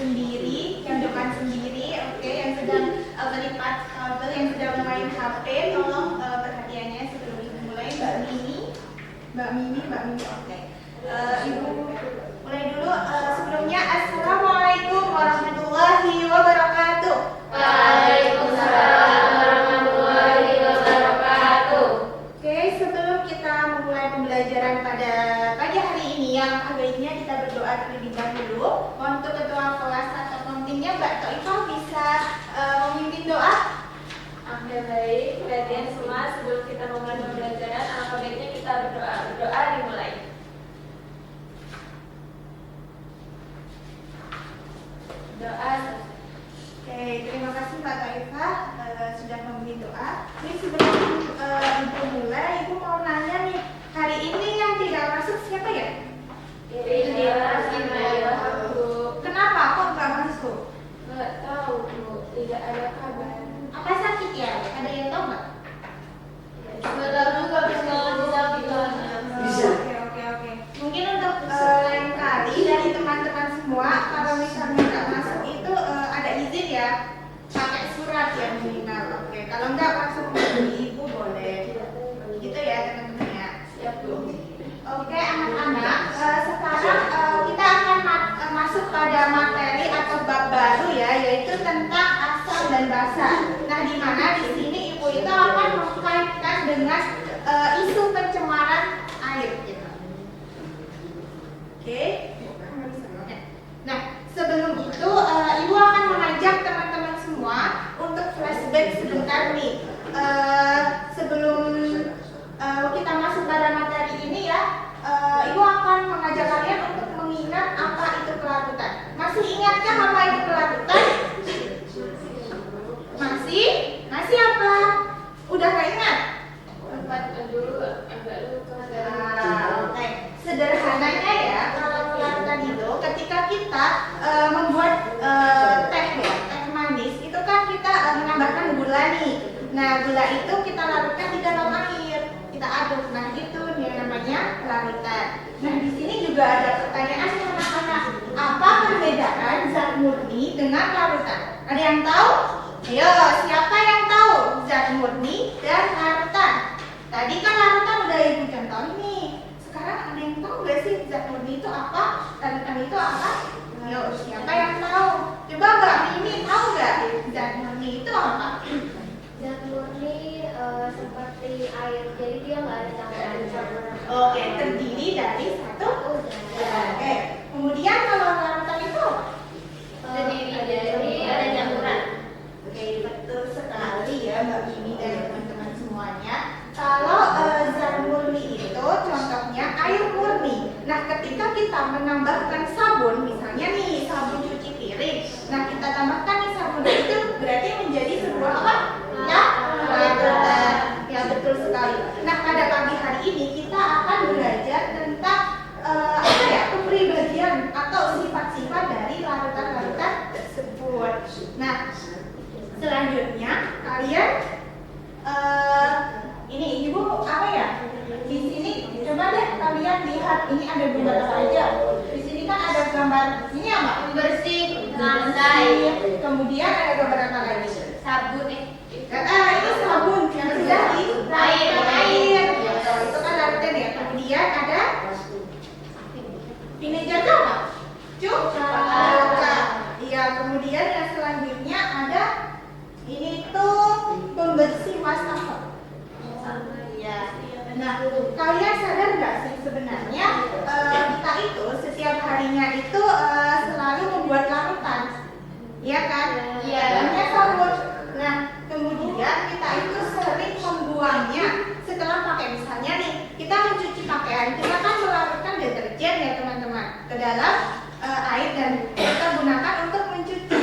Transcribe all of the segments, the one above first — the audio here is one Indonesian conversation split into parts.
sendiri, yang depan sendiri, oke, yang sedang melipat kabel, yang sedang main HP, tolong perhatiannya sebelum ibu mulai. Mbak Mimi, oke. Ibu mulai dulu. Sebelumnya, Assalamualaikum warahmatullahi wabarakatuh. Waalaikumsalam warahmatullahi wabarakatuh. Oke, sebelum kita memulai pembelajaran pada pagi hari ini, yang baiknya kita berdoa terlebih dahulu. Untuk ketua kelas atau pemimpinnya, Mbak Toifah bisa memimpin doa. Oke, baik. Perhatian semua, sebelum kita memulai pembelajaran, alangkah baiknya kita berdoa. Berdoa dimulai. Doa. Oke, terima kasih Mbak Toifah sudah memimpin doa. Ini sebelum ibu mulai, ibu mau nanya nih, hari ini yang tidak masuk siapa ya? Kenapa kok nggak masuk? Nggak tahu, Bu. Tidak ada kabar. Apa sakit ya? Ada yang tahu nggak? Nggak tahu juga, bisa Bisa. Oke. Mungkin untuk lain kali dari teman-teman semua, kalau misalnya nggak masuk itu ada izin ya, pakai surat ya minimal. Oke, kalau nggak langsung menghubungi ibu boleh. Gitu ya teman-teman ya. Siap, Bu. Oke anak-anak, sekarang kita akan masuk pada materi atau bab baru ya, yaitu tentang asal dan basa. Nah, di mana di sini ibu itu akan mengkaitkan dengan isu pencemaran air. Gitu. Oke. Nah, sebelum itu ibu akan mengajak teman-teman semua untuk flashback sebentar nih. Sebelum kita masuk pada materi ini ya, ibu akan mengajak kalian untuk mengingat apa itu kelarutan. Masih ingatkah apa itu kelarutan? Masih apa? Udah gak ingat? Dulu agak lupa. Oke. Sederhananya ya, kalau kelarutan itu ketika kita membuat teh ya, teh manis, itu kan kita menambahkan gula nih. Nah, gula itu kita larutkan di dalam air, kita aduk. Nah, itu yang namanya larutan. Nah, di sini juga ada pertanyaan anak-anak. Apa perbedaan zat murni dengan larutan? Ada yang tahu? Ayo, siapa yang tahu zat murni dan larutan? Tadi kan larutan udah ibu contohin nih. Sekarang ada yang tahu nggak sih zat murni itu apa? Larutan itu apa? Ayo, siapa yang tahu? Coba Mbak Mimi tahu nggak zat murni itu apa? Zat murni seperti air, jadi dia nggak ada campuran. Oke, terdiri dari satu. Oke. Kemudian kalau larutan itu apa? Terdiri dari ada campuran. Oke, betul sekali ya Mbak Mimi dan teman-teman semuanya. Kalau zat murni itu contohnya air murni. Nah, ketika kita menambahkan sabun, misalnya nih sabun cuci piring. Nah, kita tambahkan nih sabun itu berarti menjadi sebuah apa? Ya, larutan. Ya, betul sekali. Nah, pada pagi hari ini kita akan belajar tentang apa ya? Kepribadian atau sifat-sifat dari larutan-larutan tersebut. Nah, selanjutnya kalian ini ibu apa ya? Di sini coba deh kalian lihat ini ada gambar apa aja. Di sini kan ada gambar ini apa? Bersih, lantai, Kemudian ada gambar apa lagi? sabun Itu sabun yang sudah di air. Itu kan larutan ya. Kemudian ada ini jaga apa? Cuka. Iya. Kemudian yang selanjutnya ada ini tuh pembersih wastafel. Iya. Nah, kalian sadar nggak sih sebenarnya kita itu setiap harinya itu selalu membuat larutan, iya kan? Iya. Namanya sabun. Nah, kemudian kita itu sering membuangnya setelah pakai. Misalnya nih, kita mencuci pakaian, kita kan melarutkan deterjen ya teman-teman ke dalam air dan kita gunakan untuk mencuci.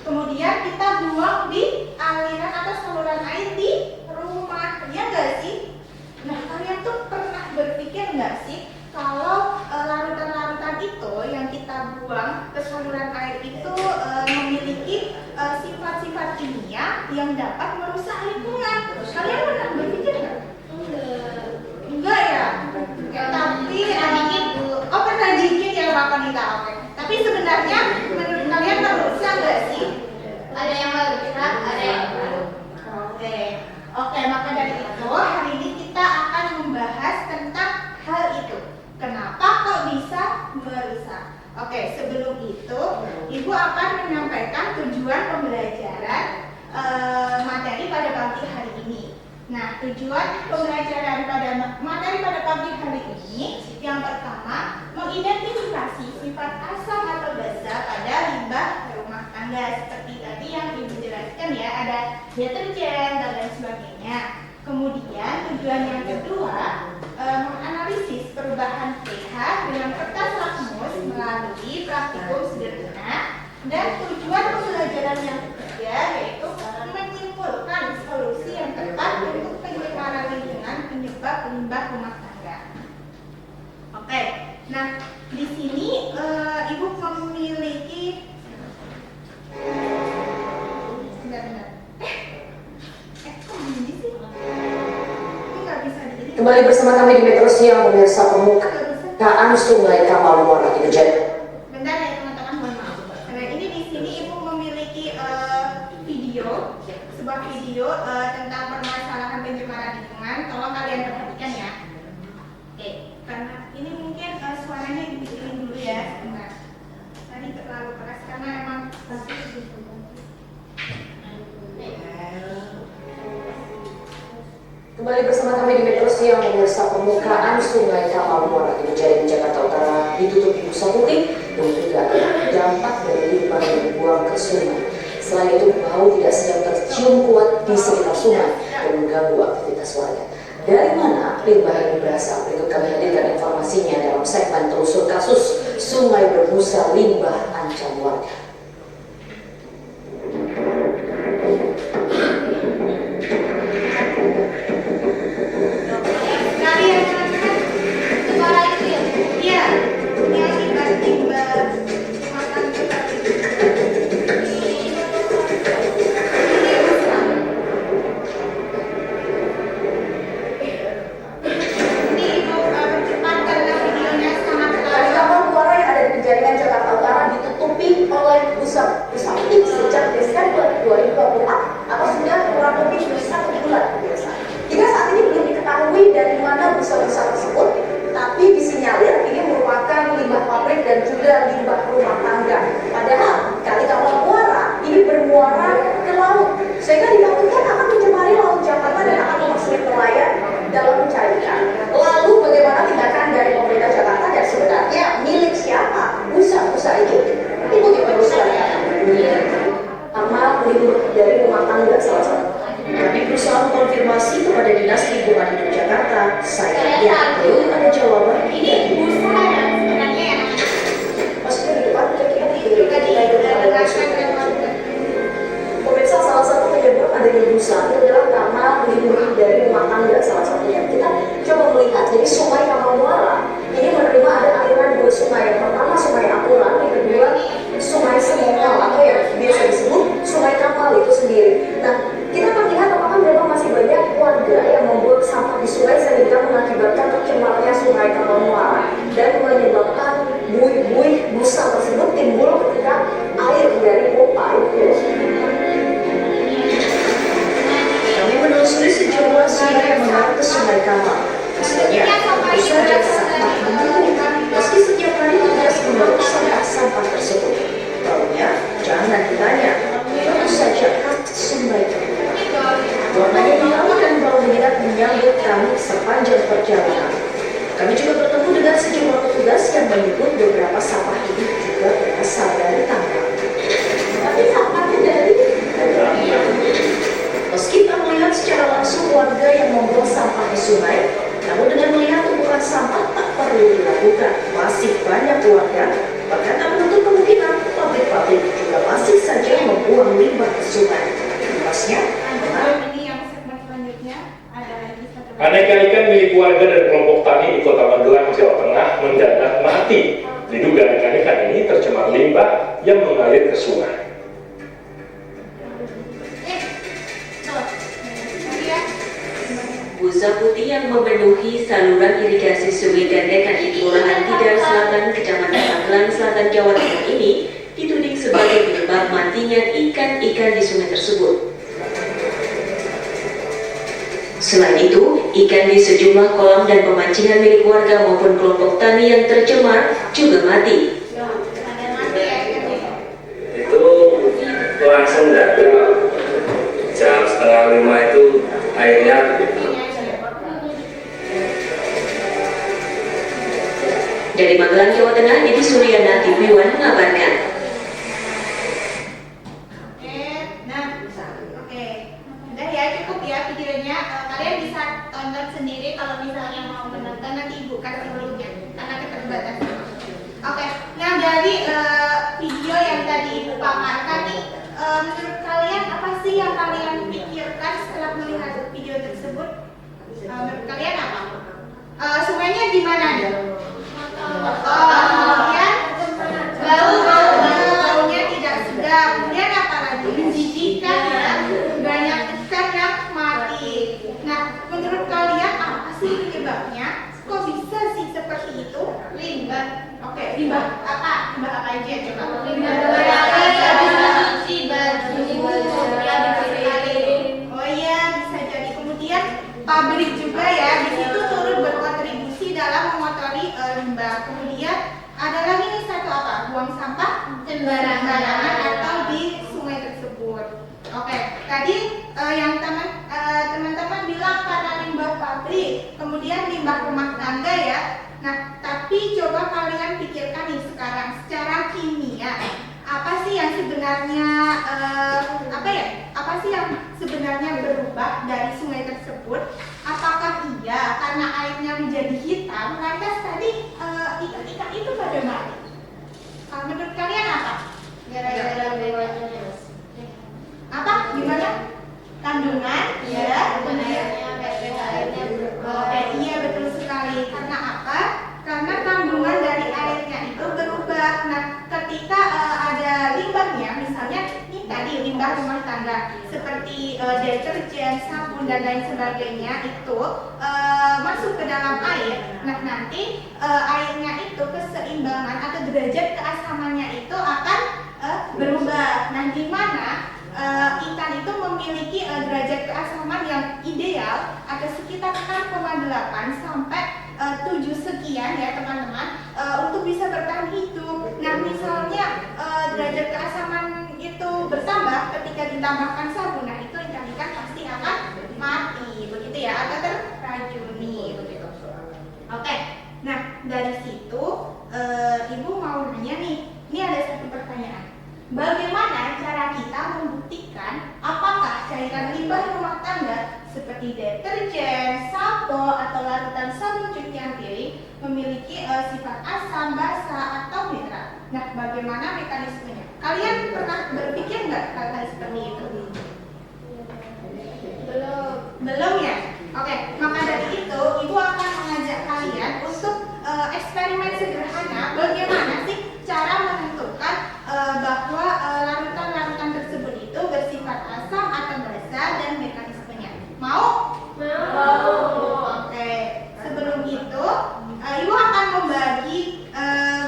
Kemudian kita buang di aliran atau saluran air di rumah, ya nggak sih? Nah, kalian tuh pernah berpikir nggak sih kalau larutan-larutan itu yang kita buang ke saluran air itu memiliki sifat-sifat kimia yang dapat merusak lingkungan? Kalian pernah berpikir nggak? Enggak ya? Tapi pernah dikit ya Bapak Nita. Oke. Tapi sebenarnya menurut semuanya merusak nggak sih? Ada yang merusak, ada yang belum. Oke, oke. Maka dari itu hari ini kita akan membahas tentang hal itu. Kenapa kok bisa merusak? Oke, sebelum itu Ibu akan menyampaikan tujuan pembelajaran materi pada pagi hari ini. Nah, tujuan pembelajaran pada materi pada pagi hari ini yang pertama, mengidentifikasi sifat asam atau basa pada limbah rumah tangga seperti tadi yang Ibu jelaskan ya, ada deterjen dan lain sebagainya. Kemudian tujuan yang kedua, menganalisis perubahan pH dengan kertas lakmus melalui praktikum sederhana. Dan tujuan pembelajaran yang ketiga yaitu menyimpulkan solusi yang tepat untuk pencemaran lingkungan penyebab limbah rumah tangga. Oke, nah di sini Ibu memiliki benar-benar kok gini sih? Ini nggak bisa dijadikan. Kembali bersama kami di Metro Siang pemirsa permukaan Sungai Kamal Muara di Medan. Bentar ya teman-teman, mohon maaf. Nah ini di sini Ibu memiliki video, sebuah video tentang permasalahan pencemaran lingkungan. Tolong kalian perhatikan ya. Oke, karena ini mungkin suaranya dibikinin dulu ya. Sebentar. Tadi terlalu keras karena emang Kembali bersama kami di Metro Siang pemirsa permukaan Sungai Kamal Muara di Medan, Jakarta Utara ditutup di Busa Putih dan juga dampak dari limbah yang dibuang ke sungai. Selain itu, bau tidak sedang tercium kuat di sekitar sungai dan mengganggu aktivitas warga. Dari mana limbah ini berasal? Berikut kami hadirkan informasinya dalam segmen telusur kasus Sungai Berbusa Limbah Ancam Warga. Aneka ikan milik warga dan kelompok tani di Kota Magelang, Jawa Tengah mendadak mati. Diduga ikan-ikan ini tercemar limbah yang mengalir ke sungai. Busa putih yang memenuhi saluran irigasi Sungai Gandekan di Kelurahan Tidar Selatan, Kecamatan Magelang Selatan, Jawa Timur ini dituding sebagai penyebab matinya ikan-ikan di sungai tersebut. Selain itu, ikan di sejumlah kolam dan pemancingan milik warga maupun kelompok tani yang tercemar juga mati. Ada mati ya ikannya. Itu langsung dari jam 4:30 itu airnya Dari Magelang, Jawa Tengah, Didi Suryana, TV One mengabarkan. Udah ya, cukup ya videonya. Kalian bisa tonton sendiri kalau misalnya mau menonton, nanti ibu kasih linknya karena keterbatasan. Oke, nah dari video yang tadi ibu paparkan nih, menurut kalian apa sih yang kalian pikirkan setelah melihat video tersebut? Menurut kalian apa? Sungainya gimana nih? Kemudian baunya tidak sedap. Kemudian apa lagi? Menjijikan ya, banyak ikan yang mati. Nah, menurut kalian apa sih penyebabnya? Kok bisa sih seperti itu? Limbah. Oke, limbah apa? Limbah apa aja coba? Limbah cuci baju. Oh iya, bisa jadi. Kemudian pabrik juga ya, di situ turut berkontribusi dalam mengotori limbah. Kemudian ada lagi nih satu apa? Buang sampah sembarangan atau di sungai tersebut. Oke, tadi yang teman-teman bilang karena limbah pabrik, kemudian limbah rumah tangga ya. Nah, tapi coba kalian pikirkan nih sekarang secara kimia, apa sih yang sebenarnya apa sih yang sebenarnya berubah dari sungai tersebut? Apakah iya karena airnya menjadi hitam lantas tadi ikan-ikan itu pada mati? Menurut kalian apa? Gara-gara apa? Gimana? Kandungan? Ya. Kemudian iya betul sekali. Karena apa? Karena kandungan dari airnya itu berubah. Nah, ketika ada limbahnya, misalnya ini tadi limbah rumah tangga seperti deterjen, sabun dan lain sebagainya itu masuk ke dalam air. Nah, nanti airnya itu keseimbangan atau derajat keasamannya itu akan berubah. Nah, di mana ikan itu memiliki derajat keasaman yang ideal ada sekitar 6,8 sampai 7 sekian ya teman-teman untuk bisa bertahan hidup. Nah, misalnya derajat keasaman itu bertambah ketika ditambahkan sabun, nah itu ikan-ikan pasti akan mati begitu ya, atau terracuni begitu. Oke, nah dari situ ibu mau nanya nih, ini ada satu pertanyaan. Bagaimana cara kita membuktikan apakah cairan limbah rumah tangga seperti deterjen, sampo, atau larutan sabun cucian piring memiliki sifat asam, basa, atau netral? Nah, bagaimana mekanismenya? Kalian pernah berpikir nggak hal-hal seperti itu? Belum ya? Oke, maka dari itu ibu akan mengajak kalian untuk eksperimen sederhana. Bagaimana sih cara menentukan bahwa larutan-larutan tersebut itu bersifat asam atau basa dan mekanismenya? Mau? Mau. Oke, sebelum itu ibu akan membagi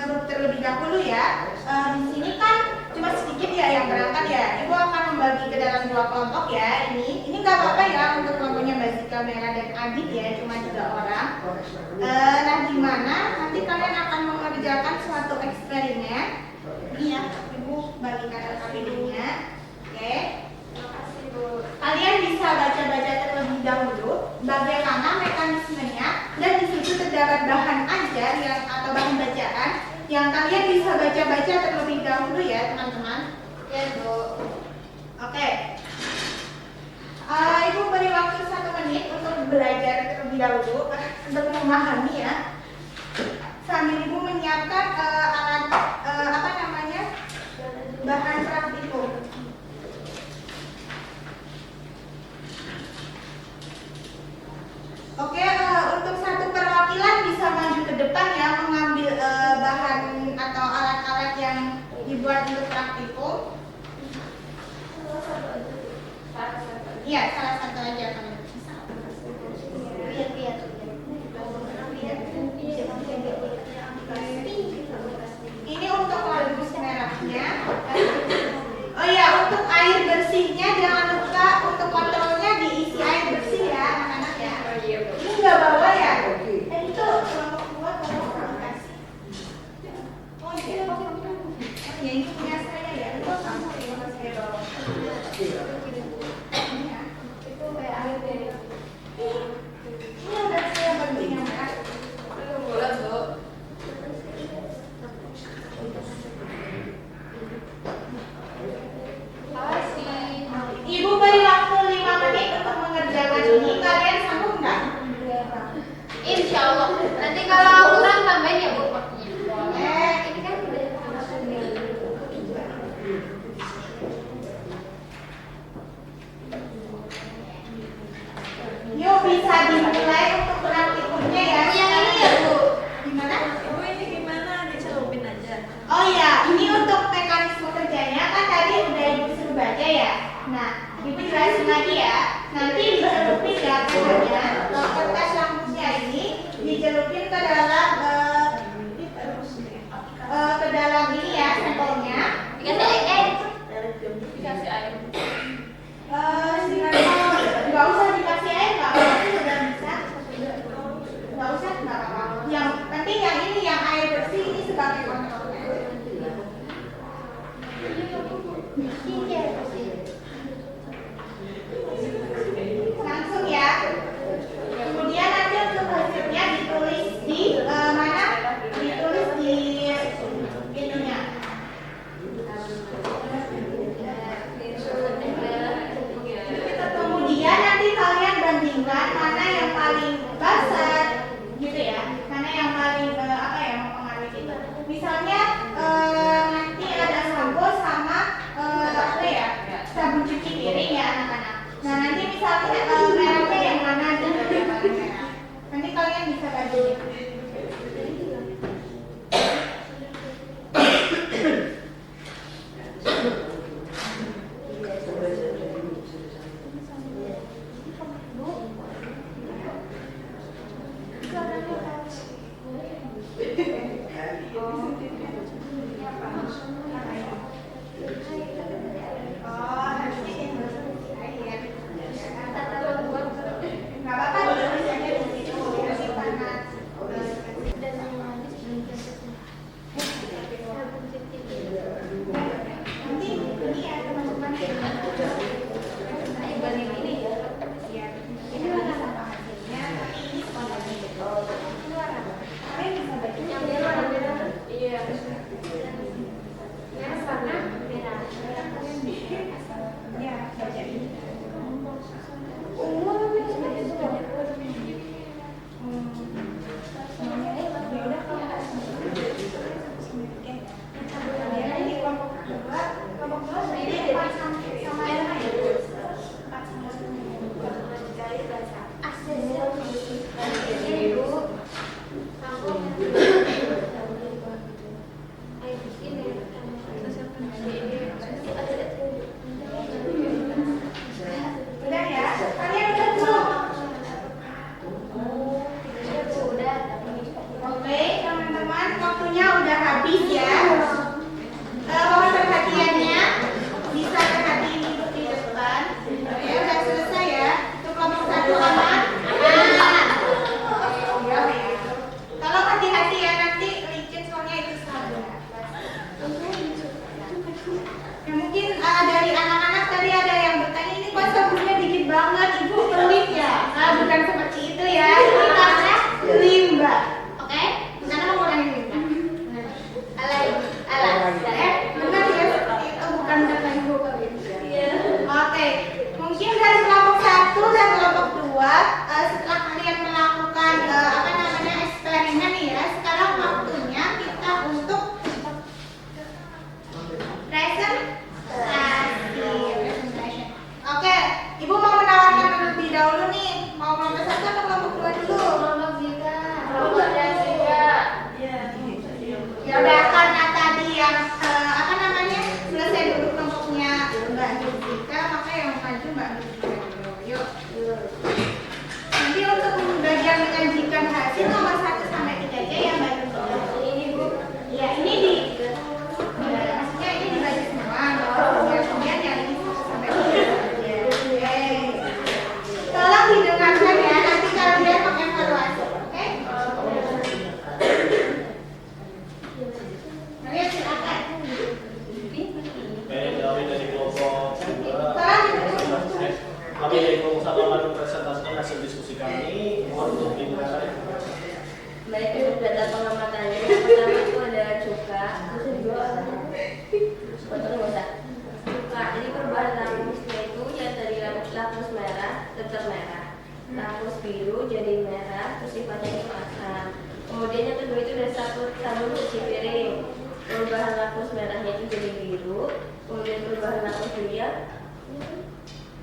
grup terlebih dahulu ya. Di sini kan cuma sedikit ya yang berangkat ya. Ibu akan membagi ke dalam 2 kelompok ya. Ini nggak apa-apa ya untuk kelompoknya Mbak Zika, Mera, dan Adit ya, cuma 3 orang. Nah, di mana nanti kalian akan mengerjakan suatu eksperimen. Ini ya, ibu bagikan LKPD-nya. Oke. Kalian bisa baca-baca terlebih dahulu bagaimana mekanismenya, dan di situ terdapat bahan ajar yang atau bahan bacaan yang kalian bisa baca-baca terlebih dahulu ya teman-teman. Ya Bu. Oke. Ibu beri waktu 1 menit untuk belajar terlebih dahulu untuk memahami ya. Sambil ibu menyiapkan alat bahan praktikum. Oke, untuk satu perwakilan bisa maju ke depan ya, mengambil bahan atau alat-alat yang dibuat untuk praktikum. Iya, salah satu aja kalau bisa. Lihat. Ini untuk kardus merahnya. Ya ini punya saya ya, itu kamu yang saya bawa. Ya, itu kayak air dari. Ini udah saya baginya merah. Boleh, Bu. Ibu beri waktu 5 menit untuk mengerjakan ini. Kalian sanggup nggak? Insya Allah. Nanti kalau kurang tambahin ya Bu. Boleh. Ini kan udah Yuk bisa dimulai untuk praktikumnya ya. yang ini ya Bu. Gimana? Ibu ini gimana? Dicelupin aja. Oh ya, ini untuk mekanisme kerjanya kan tadi udah ibu suruh baca ya. Nah, ibu jelasin lagi ya. Nanti dicelupin ya kerjanya. Kertas lampunya ini dicelupin ke dalam ini ya sampelnya. Dikasih air. Dikasih air. Nggak usah dikasih air nggak apa-apa, sudah bisa. Nggak usah nggak apa-apa. Yang penting yang ini yang air bersih ini sebagai kontrolnya. Langsung ya. Kemudian nanti untuk hasilnya ditulis di mana? Ditulis di ininya. Kemudian nanti kalian bandingkan mana yang paling basah, gitu ya. Mana yang paling apa ya mempengaruhi itu. Misalnya nanti ada sampo sama apa ya sabun cuci piring ya anak-anak. Nah nanti misalnya merahnya yang mana gitu yang paling merah. Nanti kalian bisa bandingin. Nggak apa-apa ditulis aja di situ. Nanti karena nanti ini ya teman-teman banding ini ya. Iya. Ini mana sama hasilnya, tapi ini sekolahnya gitu. Kalian bisa baca yang merah. Iya. Merah warna merah. Ya, baca ini. Udah ya, kalian udah belum? Oke, teman-teman, waktunya udah habis ya. Mohon perhatiannya, bisa perhatiin ibu di depan. Ya, udah selesai ya. Untuk kelompok 1 aman? Kalau hati-hati ya, nanti licin soalnya itu sabun. Ya, mungkin dari anak-anak tadi ada yang bertanya, ini kok sabunnya dikit banget, ibu pelit ya? Bukan seperti itu ya, ini karena limbah. Oke? Karena mengurangi limbah. Benar ya seperti itu, bukan karena ibu pelit. Oke, mungkin dari kelompok 1 dan kelompok 2 setelah kalian melakukan eksperimen nih ya, sekarang waktunya kita untuk present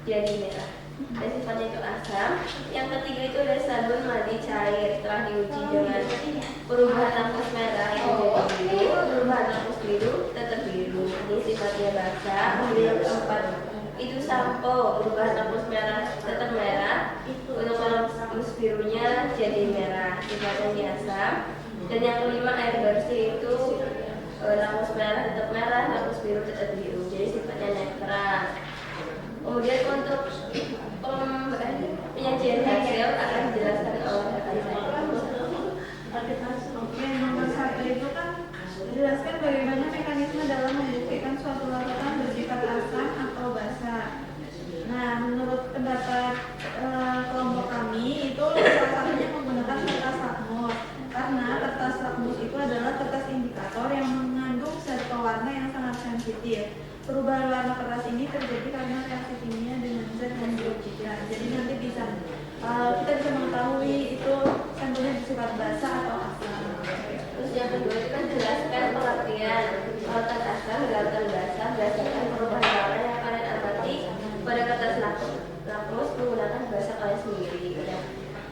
jadi merah dan sifatnya itu asam. Yang ketiga itu ada sabun mandi cair, telah diuji dengan perubahan lampu merah yang menjadi biru, perubahan lampu biru tetap biru, ini sifatnya basah. Kemudian yang keempat itu sampo, perubahan lampu merah tetap merah, untuk lampu birunya jadi merah, sifatnya asam. Dan yang kelima air bersih itu lampu merah tetap merah, lampu biru tetap biru, jadi sifatnya netral. Kemudian untuk penyajian hasil akan dijelaskan oleh rekan saya. Oke, nomor 1 itu kan jelaskan bagaimana mekanisme dalam membuktikan suatu larutan bersifat asam atau basa. Nah, menurut pendapat kelompok kami itu salah satunya menggunakan kertas lakmus, karena kertas lakmus itu adalah kertas indikator yang mengandung zat pewarna yang sangat sensitif. Perubahan warna kertas ini terjadi karena reaksi kimia dengan zat dan dioksida. Jadi nanti kita bisa mengetahui itu sampelnya bersifat basah atau asam. Terus yang kedua itu kan jelaskan pengertian larutan asam dan larutan basah berdasarkan perubahan warna yang kalian amati pada kertas lakmus menggunakan bahasa kalian sendiri. Udah.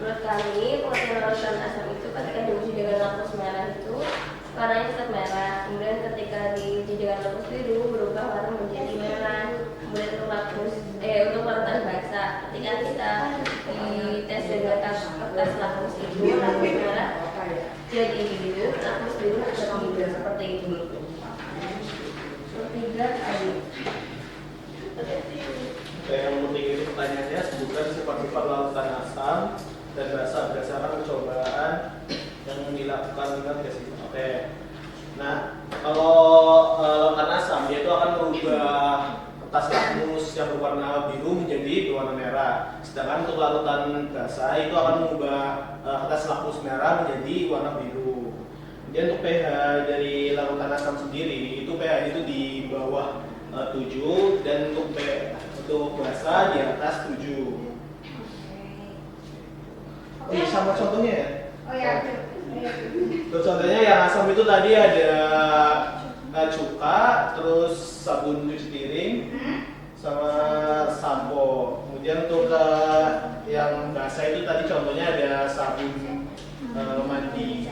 Menurut kami pengertian larutan asam itu ketika diuji dengan lakmus merah itu warnanya tetap merah. Kemudian ketika diuji dengan lakmus biru berubah warna menjadi merah. Kemudian untuk larutan basah ketika kita dites dengan kertas lakmus itu lakmus merah jadi biru, lakmus biru jadi biru seperti itu. Ketiga air. Yang penting itu pertanyaannya sebutkan sifat-sifat larutan asam dan basa berdasarkan percobaan yang dilakukan dengan tes itu. Oke. Nah, kalau larutan asam dia itu akan merubah kertas lakmus yang berwarna biru menjadi berwarna merah. Sedangkan untuk larutan basa itu akan mengubah kertas lakmus merah menjadi warna biru. Kemudian untuk pH dari larutan asam sendiri itu pH itu di bawah 7 dan untuk basa di atas 7. Oh iya, sama contohnya ya? Oh ya. Terus contohnya yang asam itu tadi ada cuka, terus sabun cuci piring, sama sampo. Kemudian untuk yang basah itu tadi contohnya ada sabun mandi.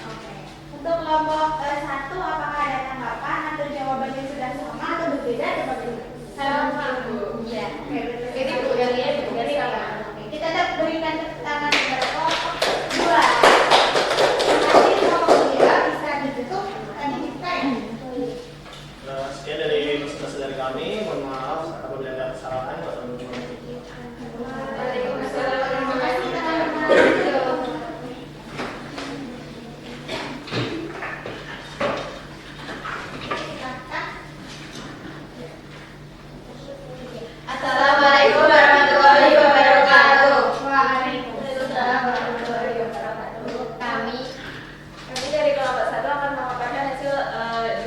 Oke. Untuk kelompok 1 apakah ada tanggapan atau jawabannya sudah sama atau berbeda atau bagaimana? Sama Bu. Iya. Oke, Ini Bu ganti apa? kita tetap berikan tepuk tangan kepada kelompok 2. Nanti kelompok 3 bisa ditutup tadi kita ya. Nah, sekian dari presentasi dari kami. Mohon maaf apabila ada kesalahan. Waalaikumsalam. Terima kasih teman-teman. Assalamualaikum warahmatullahi wabarakatuh. Waalaikumsalam warahmatullahi wabarakatuh. Kami dari kelompok 1 akan memaparkan hasil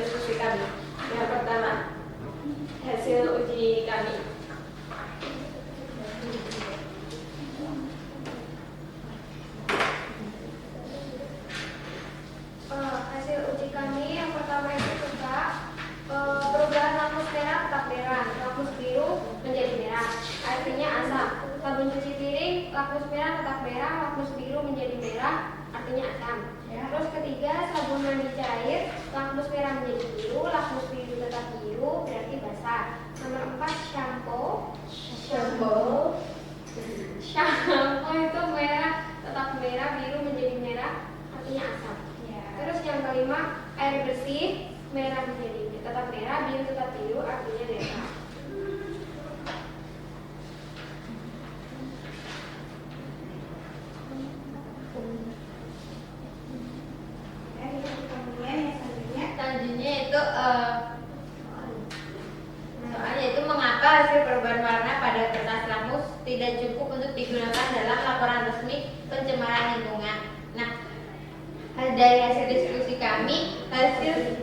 diskusi kami. Yang pertama, hasil uji kami. Hasil uji kami yang pertama itu suka perubahan lakmus merah tetap merah, lakmus biru menjadi merah, artinya asam. Sabun cuci piring, lakmus merah tetap merah, lakmus biru menjadi merah, artinya asam. Terus ketiga, sabun mandi cair, lakmus merah menjadi biru, lakmus biru tetap biru, berarti basah. Nomor 4, shampoo itu merah tetap merah, biru menjadi merah, artinya asam. Terus yang kelima, air bersih, merah menjadi tetap merah, biru tetap biru, artinya netral. Selanjutnya itu soalnya itu mengapa hasil perubahan warna pada kertas lakmus tidak cukup untuk digunakan dalam laporan resmi pencemaran lingkungan. Nah, dari hasil diskusi kami, hasil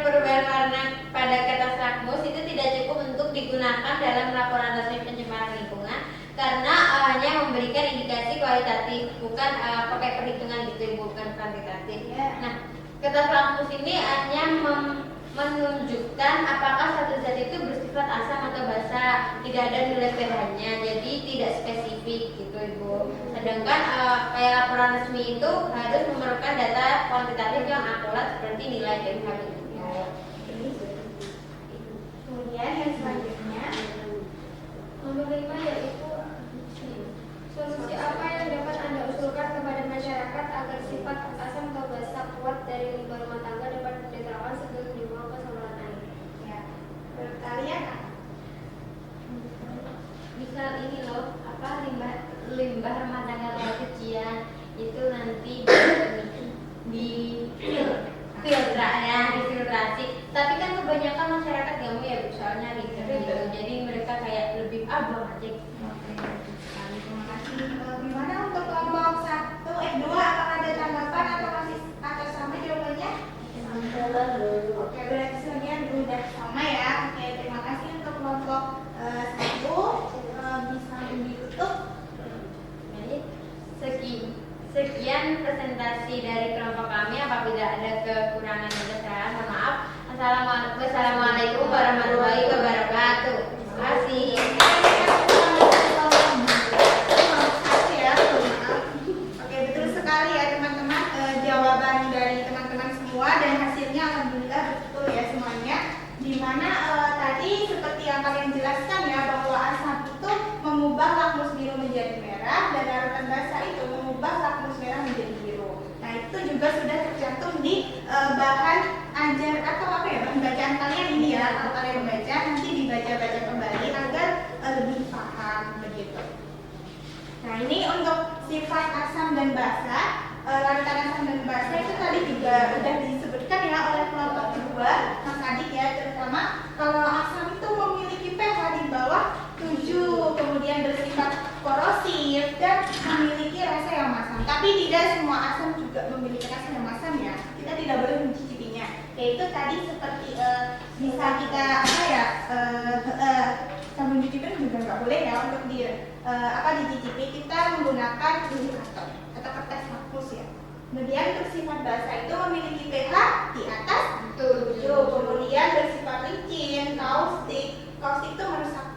perubahan warna pada kertas lakmus itu tidak cukup untuk digunakan dalam laporan resmi pencemaran lingkungan karena hanya memberikan indikasi kualitatif, bukan pakai perhitungan gitu, bukan kuantitatif. Nah, kertas lakmus ini hanya menunjukkan apakah satu zat itu bersifat asam atau basa, tidak ada nilai pH-nya, jadi tidak spesifik gitu Ibu. Sedangkan kayak laporan resmi itu harus memerlukan data kuantitatif yang akurat seperti nilai pH gitu. Kemudian yang selanjutnya Nomor 5 yaitu solusi apa yang dapat Anda usulkan kepada masyarakat agar sifat asam atau basa kuat dari limbah rumah tangga dapat diterapkan sebelum dibuang ke saluran air. ya, menurut kalian apa? Misal ini loh, apa limbah rumah tangga kayak cucian itu nanti di difiltrasi. Tapi kan kebanyakan masyarakat nggak mau ya Bu, soalnya ribet gitu. Jadi mereka kayak lebih buang aja. Terima kasih. Gimana untuk kelompok 2? Apakah ada tanggapan atau sama jawabannya? Oke, berarti semuanya udah sama ya. Oke, terima kasih untuk kelompok 1. Bisa ditutup. Baik, sekian presentasi dari kelompok kami. Apabila ada kekurangan dan kesalahan, mohon maaf. Wassalamualaikum warahmatullahi wabarakatuh. Terima kasih. Oke, betul sekali ya teman-teman. Jawaban dari teman-teman semua dan hasilnya alhamdulillah betul ya semuanya. Dimana tadi seperti yang kalian jelaskan ya bahwa asam itu mengubah lakmus biru menjadi merah dan larutan basa itu mengubah lakmus merah menjadi biru. Nah itu juga sudah tercantum di bahan ajar atau apa ya bahan bacaan kalian ini ya. Kalau kalian membaca nanti dibaca-baca kembali agar lebih paham begitu. Nah ini untuk sifat asam dan basa, larutan asam dan basa itu tadi juga sudah disebutkan ya oleh kelompok kedua, Mas Adik ya, terutama kalau asam itu memiliki pH di bawah 7, kemudian bersifat korosif dan memiliki rasa yang masam. Tapi tidak semua asam juga memiliki rasa yang masam ya. Kita tidak boleh mencicipinya. Yaitu tadi seperti bisa kita apa ya sambil mencicipi juga nggak boleh ya untuk dicicipi kita menggunakan indikator atau kertas lakmus ya. Kemudian untuk sifat basa itu memiliki pH di atas 7, kemudian bersifat licin, kaustik itu merusak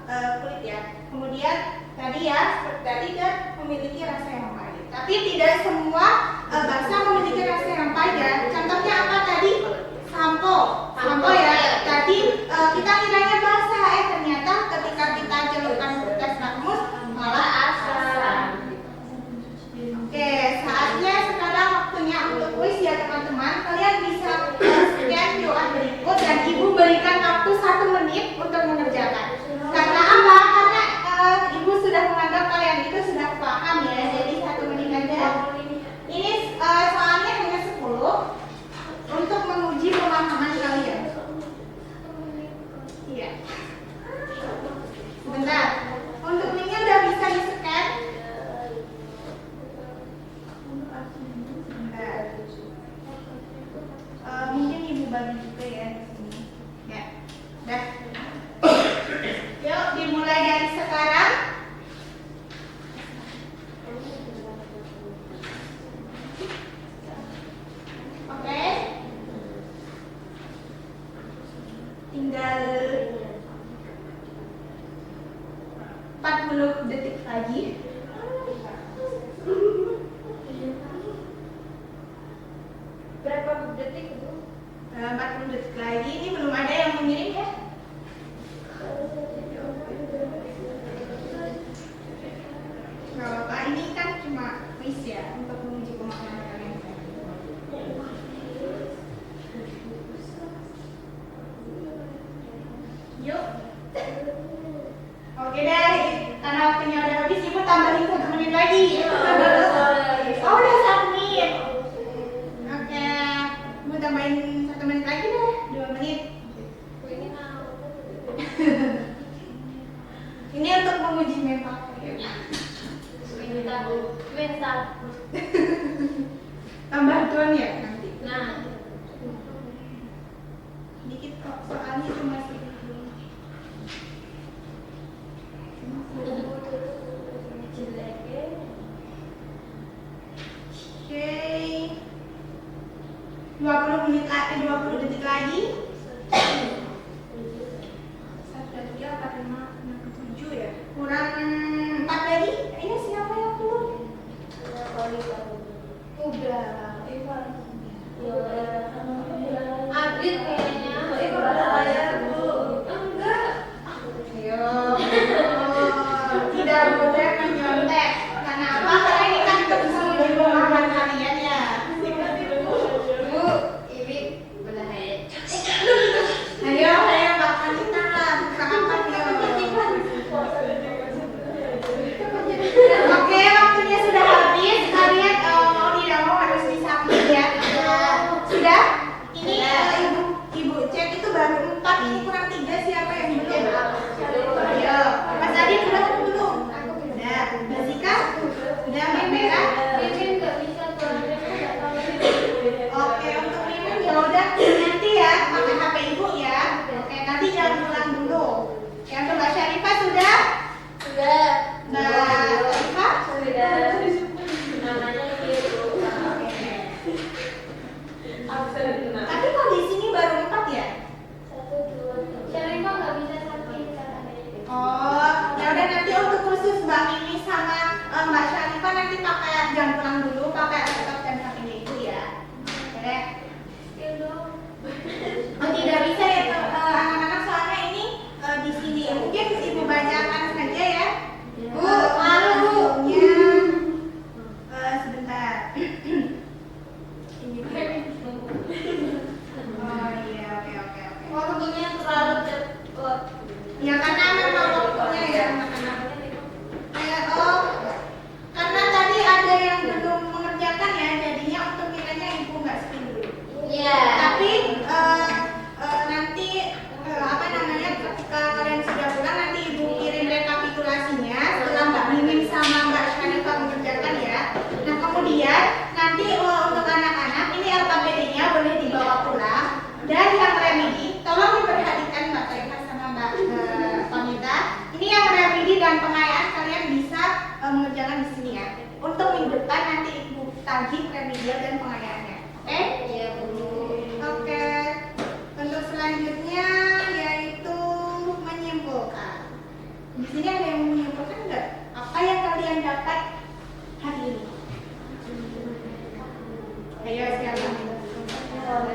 kulit ya. Kemudian tadi ya seperti tadi dan memiliki rasa yang pahit. Tapi tidak semua basa memiliki rasa yang pahit ya. Contohnya apa tadi? Sampo ya. Tadi kita kiranya basa ternyata ketika kita celupkan kertas lakmus malah asam. Oke, saatnya sekarang waktunya untuk kuis ya teman-teman. Kalian bisa scan QR berikut dan Ibu berikan waktu 1 menit untuk mengerjakan. Karena apa? Karena Ibu sudah menganggap kalian itu sudah paham ya. Jadi 1 menit aja. Ini soalnya hanya 10 untuk menguji pemahaman kalian. Iya. Sebentar. Untuk linknya udah bisa di-scan. Mungkin Ibu bagi juga ya di sini. Ya, dah. Yuk dimulai dari sekarang. Oke. Tinggal 40 detik lagi. Berapa detik itu? 40 detik lagi. Ini belum ada yang mengirim ya? Gak apa-apa, ini kan cuma quiz ya untuk menguji pemahaman kalian. Yuk. Oke deh, karena waktunya udah habis, Ibu tambahin 1 menit lagi. Oh udah 1 menit. Oke, Ibu tambahin 1 menit lagi deh, 2 menit. Ini untuk menguji mental. Mental. Tambah tuan ya nanti. Nah, Dikit kok, soalnya cuma sedikit. Oke. 20 detik lagi. mengerjakan di sini ya. Untuk minggu depan nanti Ibu tagih remedial dan pengayaannya. Oke? Iya, Bu. Oke. Untuk selanjutnya yaitu menyimpulkan. Di sini ada yang menyimpulkan nggak? Apa yang kalian dapat hari ini? Ayo siapa?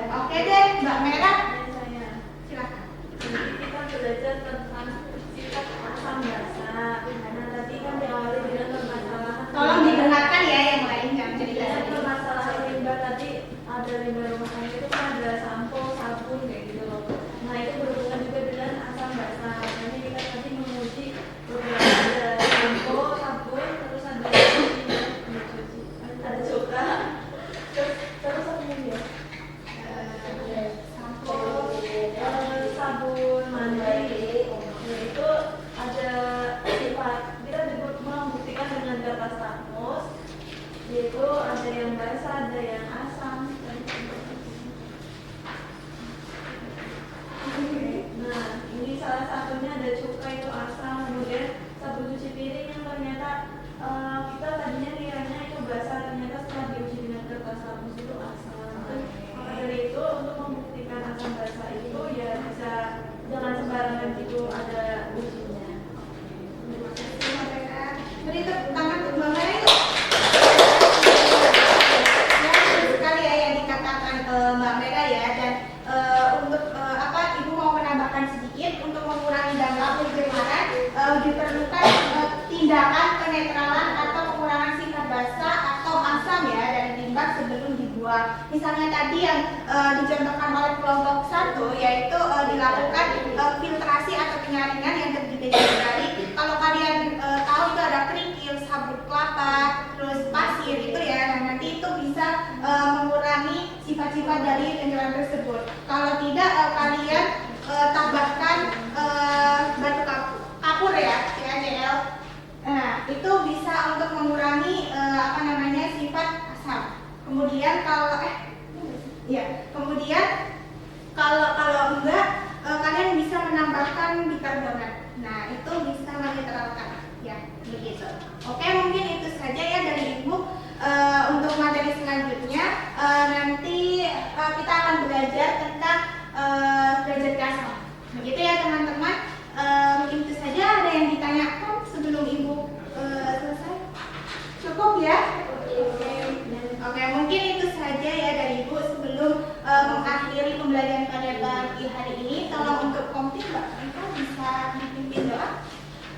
Oke deh, Mbak Merah. Silakan. Kita belajar tentang sifat asam basa. Karena tadi kan yang awalnya bilang permasalahan. Tolong didengarkan ya yang lain jangan cerita. Jadi permasalahan limbah tadi ada limbah rumah tangga itu kan ada sampo, sabun kayak gitu loh. Nah itu berhubungan juga dengan asam basa. Makanya kita tadi menguji beberapa ada sampo, sabun, terus ada ada juga. Terus apa lagi ya? Sampo, sabun mandi, yaitu ada sifat kita membuktikan dengan data Stamos, yaitu ada yang basah, ada yang asam. Nah, ini salah satunya ada cuka itu asam, kemudian sabun cuci piring yang ternyata kita tadinya kiranya itu basah, ternyata setelah diuji dengan kertas Stamos itu asam. Maka dari itu untuk membuktikan asam basah itu ya bisa jangan sembarangan gitu ada ujinya. Terima kasih Mbak Merah. Beri tepuk tangan untuk Mbak Merah itu. Ya, betul sekali ya yang dikatakan Mbak Merah ya, dan untuk apa Ibu mau menambahkan sedikit untuk mengurangi dampak pencemaran diperlukan tindakan penetralan atau pengurangan sifat basah atau asam ya dari limbah sebelum dibuang. Misalnya tadi yang dicontohkan oleh kelompok 1 yaitu dilakukan filtrasi atau penyaringan yang terdiri dari kalau kalian tahu itu ada kerikil, sabut kelapa, terus pasir itu ya. Nah, nanti itu bisa mengurangi sifat-sifat dari pencemaran tersebut. Kalau tidak kalian tambahkan batu kapur ya, CaCl. Nah, itu bisa untuk mengurangi apa namanya sifat asam. Kemudian kalau kalau enggak kalian bisa menambahkan bikarbonat. Nah, itu bisa menetralkan ya, begitu. Oke, mungkin itu saja ya dari Ibu. Untuk materi selanjutnya nanti kita akan belajar tentang derajat asam. Begitu ya teman-teman. Mungkin itu saja. Ada yang ditanyakan sebelum Ibu selesai? Cukup ya? Oke, mungkin itu saja ya dari Ibu sebelum mengakhiri pembelajaran pada pagi hari ini. Tolong untuk komplit Mbak Rika bisa dipimpin doa.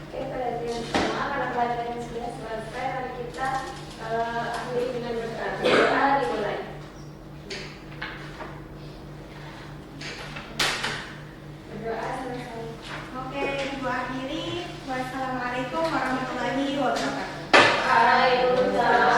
Oke, perhatian semua karena pelajaran sudah selesai, mari kita akhiri dengan berdoa. Dimulai. Berdoa selesai. Oke, Ibu akhiri. Wassalamualaikum warahmatullahi wabarakatuh. Waalaikumsalam.